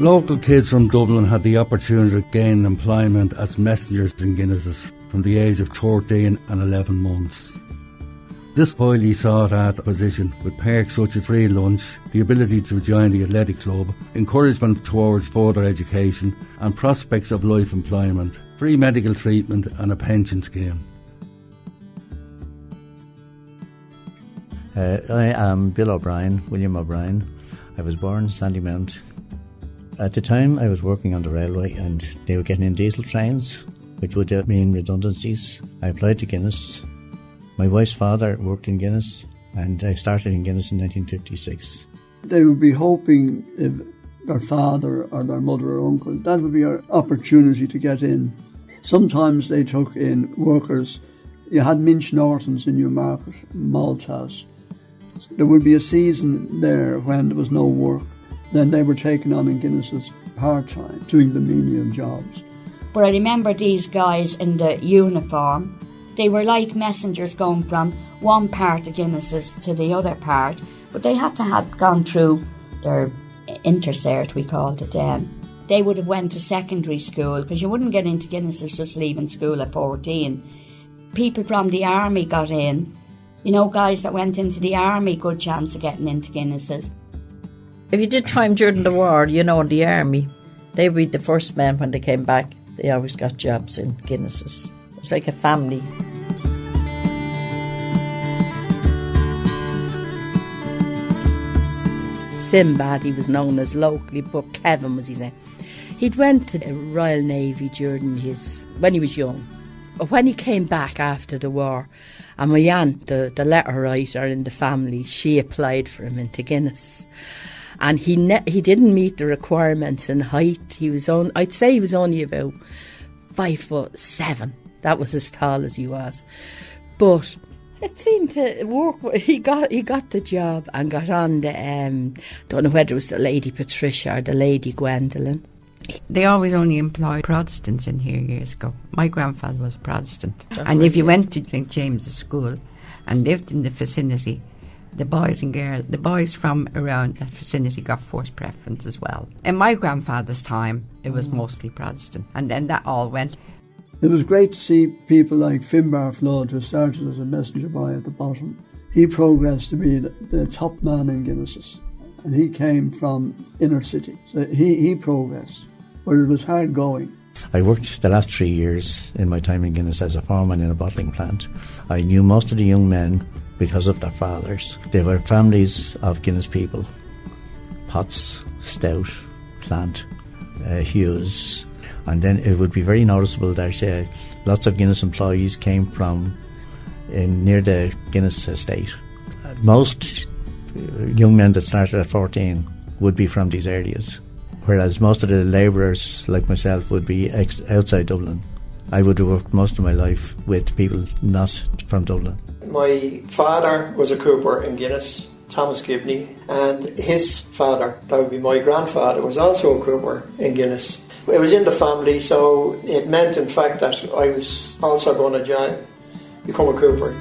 Local kids from Dublin had the opportunity to gain employment as messengers in Guinness's from the age of 13 and 11 months. This highly sought after position, with perks such as free lunch, the ability to join the athletic club, encouragement towards further education and prospects of life employment, free medical treatment and a pension scheme. I am Bill O'Brien, William O'Brien. I was born in Sandymount. At the time I was working on the railway and they were getting in diesel trains, which would mean redundancies. I applied to Guinness. My wife's father worked in Guinness and I started in Guinness in 1956. They would be hoping if their father or their mother or uncle, that would be an opportunity to get in. Sometimes they took in workers. You had Minch Nortons in Newmarket, Maltas. There would be a season there when there was no work. Then they were taken on in Guinness's part-time, doing the menial jobs. But I remember these guys in the uniform. They were like messengers going from one part of Guinness's to the other part, but they had to have gone through their intercert, we called it then. They would have went to secondary school, because you wouldn't get into Guinness's just leaving school at 14. People from the army got in. You know, guys that went into the army, good chance of getting into Guinness's. If you did time during the war, you know, in the army, they were the first men when they came back. They always got jobs in Guinness's. It's like a family. Sinbad, he was known as locally, but Kevin was his name. He'd went to the Royal Navy when he was young. But when he came back after the war, and my aunt, the letter writer in the family, she applied for him into Guinness. And he didn't meet the requirements in height. I'd say he was only about 5'7". That was as tall as he was. But it seemed to work. He got the job and got on the, don't know whether it was the Lady Patricia or the Lady Gwendolyn. They always only employed Protestants in here years ago. My grandfather was Protestant. And if you went to St James's School and lived in the vicinity, the boys from around that vicinity got first preference as well. In my grandfather's time, it was mostly Protestant, and then that all went. It was great to see people like Finbar Flood, who started as a messenger boy at the bottom. He progressed to be the top man in Guinness's, and he came from inner city, so he progressed, but it was hard going. I worked the last 3 years in my time in Guinness as a foreman in a bottling plant. I knew most of the young men because of their fathers. They were families of Guinness people. Potts, Stout, Plant, Hughes. And then it would be very noticeable that lots of Guinness employees came from near the Guinness estate. Most young men that started at 14 would be from these areas, whereas most of the labourers like myself would be outside Dublin. I would have worked most of my life with people not from Dublin. My father was a cooper in Guinness, Thomas Gibney, and his father, that would be my grandfather, was also a cooper in Guinness. It was in the family, so it meant in fact that I was also going to become a cooper.